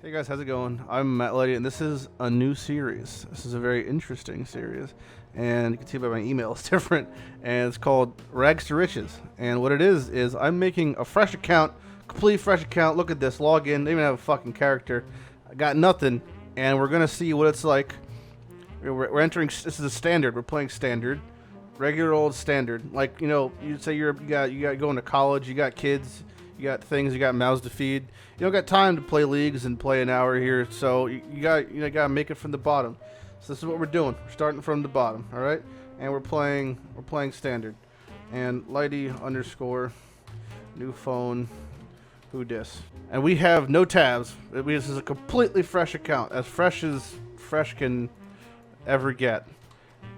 Hey guys, how's it going? I'm Matt Lighty, and this is a new series. This is a very interesting series, and you can see by my email it's different, and it's called Rags2Riches. And what it is I'm making a fresh account, complete fresh account. Look at this, log in, don't even have a fucking character. I got nothing, and we're gonna see what it's like. We're entering. This is a standard. We're playing standard, regular old standard. Like, you know, you say you got going to college, you got kids. You got things, you got mouths to feed. You don't got time to play leagues and play an hour here, so you gotta make it from the bottom. So this is what we're doing. We're starting from the bottom, all right? And we're playing standard. And Lighty underscore new phone who dis. And we have no tabs. This is a completely fresh account, as fresh can ever get.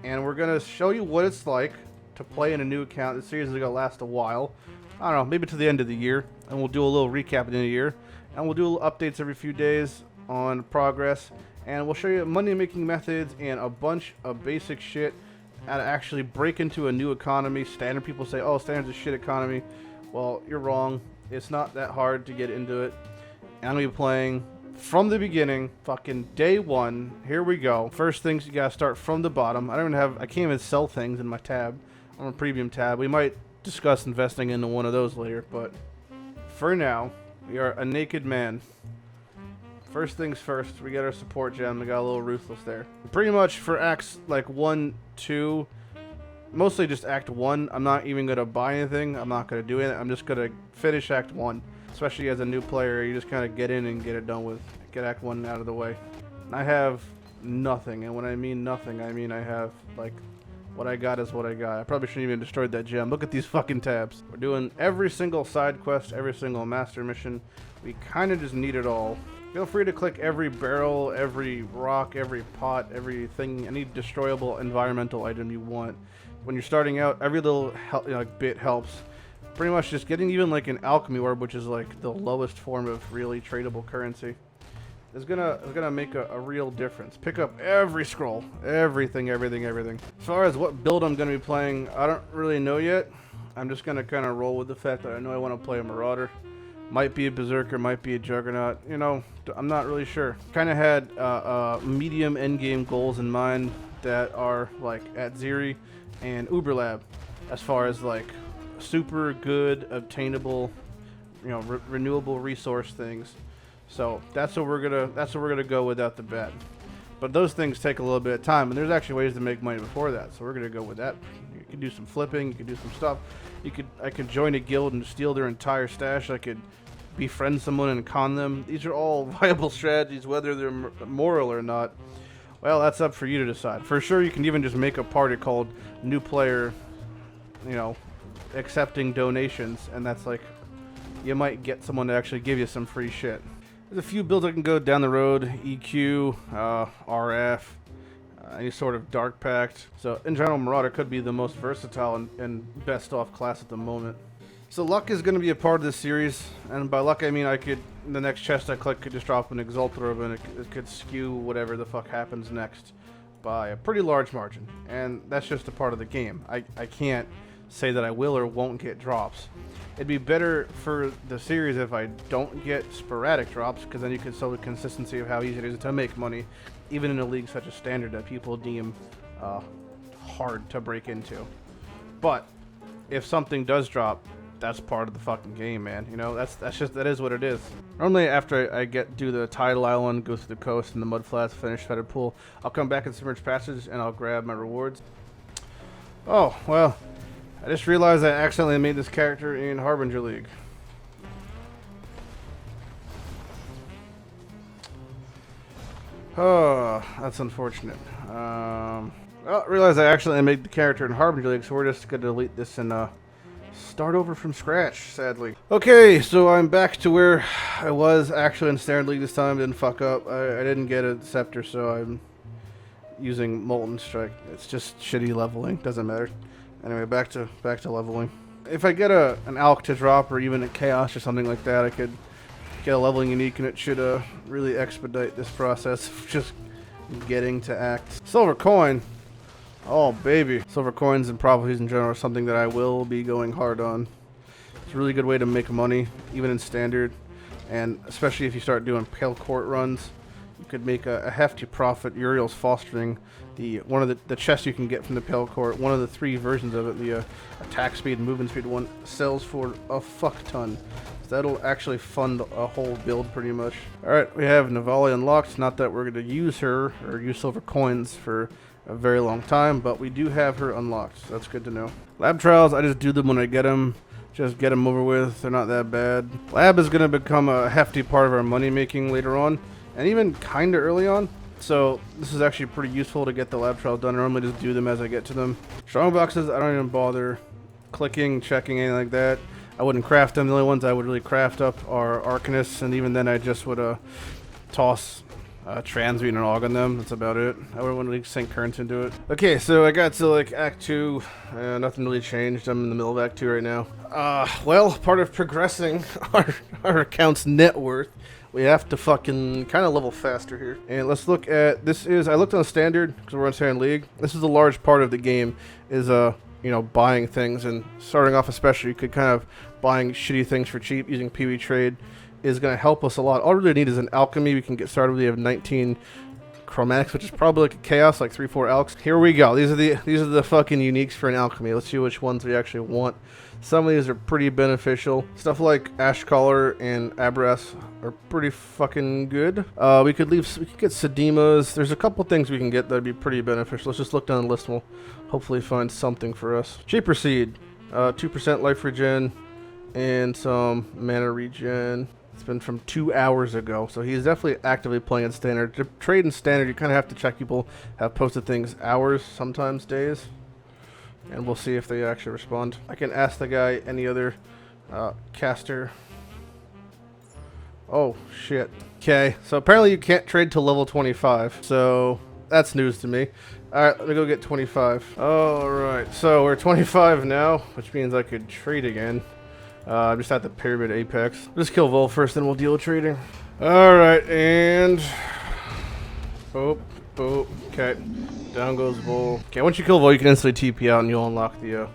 And we're gonna show you what it's like to play in a new account. This series is gonna last a while. I don't know, maybe to the end of the year, and we'll do a little recap at the end of the year, and we'll do updates every few days on progress, and we'll show you money-making methods and a bunch of basic shit how to actually break into a new economy. Standard people say, oh, standard's a shit economy. Well, you're wrong. It's not that hard to get into it, and I'm going to be playing from the beginning, fucking day one. Here we go. First things, you got to start from the bottom. I can't even sell things in my tab. I'm on a premium tab. We might discuss investing into one of those later, but for now we are a naked man. First things first, we got our support gem. We got a little ruthless there. Pretty much for acts like 1, 2, mostly just act 1, I'm not even gonna buy anything. I'm not gonna do anything. I'm just gonna finish act 1. Especially as a new player, you just kind of get in and get it done with. Get act 1 out of the way. I have nothing, and when I mean nothing, I mean I have like what I got is what I got. I probably shouldn't even destroyed that gem. Look at these fucking tabs. We're doing every single side quest, every single master mission. We kind of just need it all. Feel free to click every barrel, every rock, every pot, everything, any destroyable environmental item you want. When you're starting out, every little bit helps. Pretty much just getting even like an alchemy orb, which is like the lowest form of really tradable currency, is gonna make a real difference. Pick up every scroll, everything. As far as what build I'm gonna be playing, I don't really know yet. I'm just gonna kind of roll with the fact that I know I want to play a Marauder. Might be a Berserker, might be a Juggernaut. You know, I'm not really sure. Kind of had medium endgame goals in mind that are like at Ziri and Uberlab, as far as like super good, obtainable, you know, renewable resource things. So that's what we're gonna go with out the bat. But those things take a little bit of time, and there's actually ways to make money before that. So we're gonna go with that. You can do some flipping, you can do some stuff. I could join a guild and steal their entire stash. I could befriend someone and con them. These are all viable strategies, whether they're moral or not. Well, that's up for you to decide. For sure, you can even just make a party called New Player, you know, accepting donations, and that's like, you might get someone to actually give you some free shit. There's a few builds I can go down the road. EQ, RF, any sort of Dark Pact. So in general, Marauder could be the most versatile and best off class at the moment. So luck is going to be a part of this series, and by luck I mean I could, the next chest I click could just drop an Exalted Orb, and it could skew whatever the fuck happens next by a pretty large margin. And that's just a part of the game. I can't say that I will or won't get drops. It'd be better for the series if I don't get sporadic drops, because then you can show the consistency of how easy it is to make money, even in a league such as Standard that people deem hard to break into. But if something does drop, that's part of the fucking game, man. You know, that is what it is. Normally after I do the tidal island, go through the coast and the mud flats, finish Fetid Pool, I'll come back in Submerged Passage and I'll grab my rewards. Oh, well, I just realized I accidentally made this character in Harbinger League. Oh, that's unfortunate. Well, I realized I accidentally made the character in Harbinger League, so we're just going to delete this and start over from scratch, sadly. Okay, so I'm back to where I was actually in Standard League this time. Didn't fuck up. I didn't get a Scepter, so I'm using Molten Strike. It's just shitty leveling. Doesn't matter. Anyway, back to leveling. If I get an Alk to drop, or even a Chaos or something like that, I could get a leveling unique, and it should really expedite this process of just getting to act. Silver coin. Oh baby. Silver coins and prophecies in general are something that I will be going hard on. It's a really good way to make money, even in Standard. and especially if you start doing pale court runs, you could make a hefty profit. Uriel's fostering one of the chests you can get from the pale court. One of the 3 versions of it, the attack speed and movement speed one, sells for a fuck ton. So that'll actually fund a whole build pretty much. Alright, we have Navali unlocked. Not that we're going to use her or use silver coins for a very long time, but we do have her unlocked, so that's good to know. Lab trials, I just do them when I get them. Just get them over with. They're not that bad. Lab is going to become a hefty part of our money making later on, and even kind of early on. So this is actually pretty useful to get the lab trials done. I normally just do them as I get to them. Strong boxes, I don't even bother clicking, checking, anything like that. I wouldn't craft them. The only ones I would really craft up are Arcanists, and even then I just would toss Transmute and Aug on them. That's about it. I wouldn't really sink currents into it. Okay, so I got to like Act 2. Nothing really changed. I'm in the middle of Act 2 right now. Well, part of progressing our account's net worth, we have to fucking kind of level faster here. And let's look at, I looked on Standard, because we're on Standard League. This is a large part of the game, is you know, buying things, and starting off especially, you could kind of buying shitty things for cheap using PoE trade is going to help us a lot. All we really need is an alchemy. We can get started. We have 19 chromatics, which is probably like a chaos, like 3-4 alks. Here we go. These are the fucking uniques for an alchemy. Let's see which ones we actually want. Some of these are pretty beneficial. Stuff like Ash Collar and Abras are pretty fucking good. We could get Sedemas. There's a couple things we can get that'd be pretty beneficial. Let's just look down the list and we'll hopefully find something for us. Cheaper Seed, 2% life regen and some mana regen. It's been from 2 hours ago, so he's definitely actively playing in Standard. To trade in Standard, you kind of have to check. People have posted things hours, sometimes days, and we'll see if they actually respond. I can ask the guy any other caster. Oh, shit. Okay, so apparently you can't trade till level 25, so that's news to me. Alright, let me go get 25. Alright, so we're 25 now, which means I could trade again. I'm just at the Pyramid Apex. Just kill Vol first, then we'll deal with trading. Alright, and... boop, boop. Okay, down goes Vol. Okay, once you kill Vol, you can instantly TP out and you'll unlock the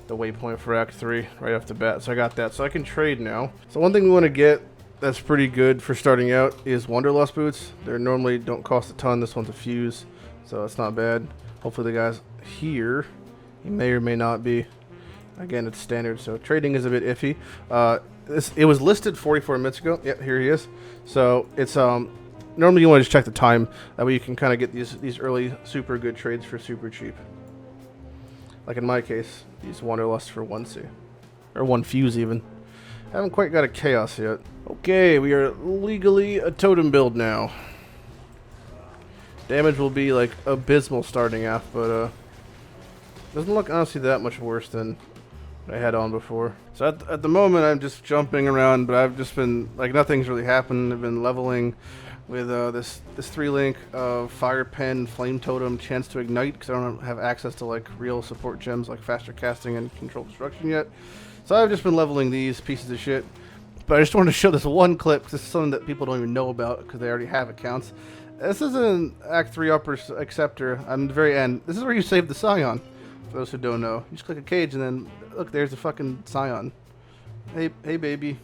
waypoint for Act 3 right off the bat. So I got that. So I can trade now. So one thing we want to get that's pretty good for starting out is Wanderlust boots. They normally don't cost a ton. This one's a fuse, so it's not bad. Hopefully the guy's here. He may or may not be. Again, it's Standard, so trading is a bit iffy. It was listed 44 minutes ago. Yep, here he is. So it's normally you want to just check the time. That way you can kind of get these early super good trades for super cheap. Like in my case, these Wanderlust for 1C. Or 1 fuse even. Haven't quite got a chaos yet. Okay, we are legally a totem build now. Damage will be like abysmal starting off, but doesn't look honestly that much worse than I had on before. So at the moment I'm just jumping around, but I've just been like nothing's really happened. I've been leveling with this 3-link of Fire Pen, Flame Totem, Chance to Ignite, because I don't have access to like real support gems like faster casting and control destruction yet. So I've just been leveling these pieces of shit. But I just wanted to show this one clip because this is something that people don't even know about because they already have accounts. This is an Act 3 upper acceptor on the very end. This is where you save the Scion. For those who don't know, you just click a cage and then look, there's the fucking Scion. Hey baby,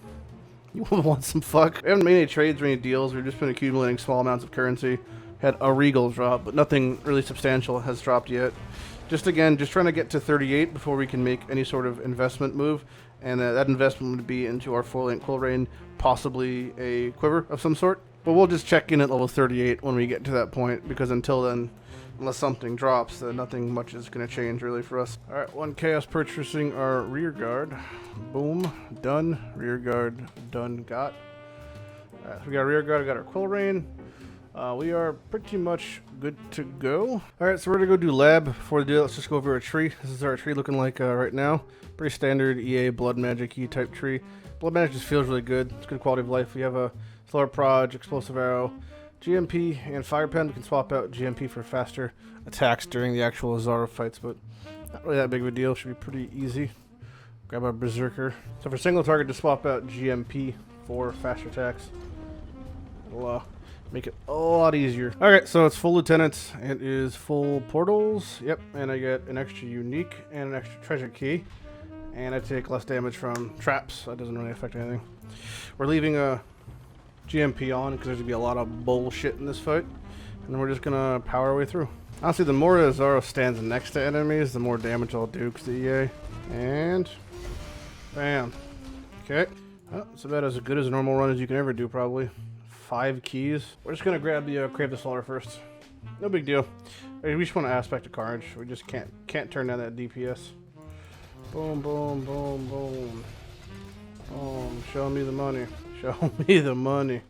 you want some fuck? We haven't made any trades or any deals. We've just been accumulating small amounts of currency. Had a Regal drop, but nothing really substantial has dropped yet. Just trying to get to 38 before we can make any sort of investment move, and that investment would be into our 4-link Quill Rain, possibly a quiver of some sort. But we'll just check in at level 38 when we get to that point, because until then, unless something drops, nothing much is going to change really for us. Alright, 1 Chaos purchasing our rear guard. Boom, done. Rear guard, done, got. Alright, so we got rear guard, we got our Quill Rain. We are pretty much good to go. Alright, so we're going to go do lab. Before we do that, let's just go over our tree. This is our tree looking like right now. Pretty standard EA Blood Magic E type tree. Blood Magic just feels really good. It's good quality of life. We have a Slower Proj, Explosive Arrow, GMP, and Fire Pen. We can swap out GMP for faster attacks during the actual Azara fights, but not really that big of a deal. Should be pretty easy. Grab our Berserker. So for single target, just swap out GMP for faster attacks. It'll make it a lot easier. Alright, so it's full lieutenants. It is full portals. Yep, and I get an extra unique and an extra treasure key. And I take less damage from traps. So that doesn't really affect anything. We're leaving a GMP on because there's gonna be a lot of bullshit in this fight, and then we're just gonna power our way through. Honestly, the more that Zoro stands next to enemies, the more damage I'll do because the EA. And bam. Okay. Well, it's about as good as a normal run as you can ever do, probably. 5 keys. We're just gonna grab the Crave the Slaughter first. No big deal. We just want to Aspect of Carnage. We just can't turn down that DPS. Boom, boom, boom, boom. Boom. Show me the money. Show me the money.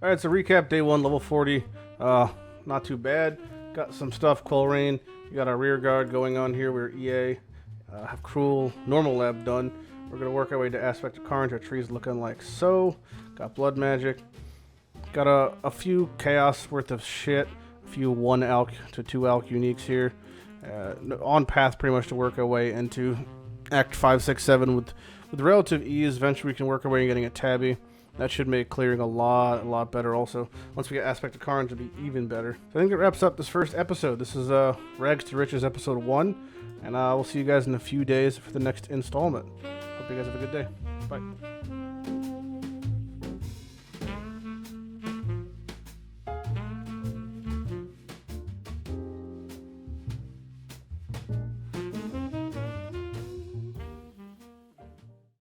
All right, so recap day 1, level 40. Not too bad. Got some stuff. Quell Rain. We got our rear guard going on here. We're EA. Have Cruel Normal Lab done. We're gonna work our way to Aspect of Carnage. Our tree's looking like so. Got Blood Magic. Got a few Chaos worth of shit. A few 1 Alk to 2 Alk uniques here. On path pretty much to work our way into Act 5, 6, 7 with relative ease. Eventually we can work our way in getting a Tabby. That should make clearing a lot better also. Once we get Aspect of Carnage, it'll be even better. So I think that wraps up this first episode. This is Rags to Riches episode 1. And we'll see you guys in a few days for the next installment. Hope you guys have a good day. Bye.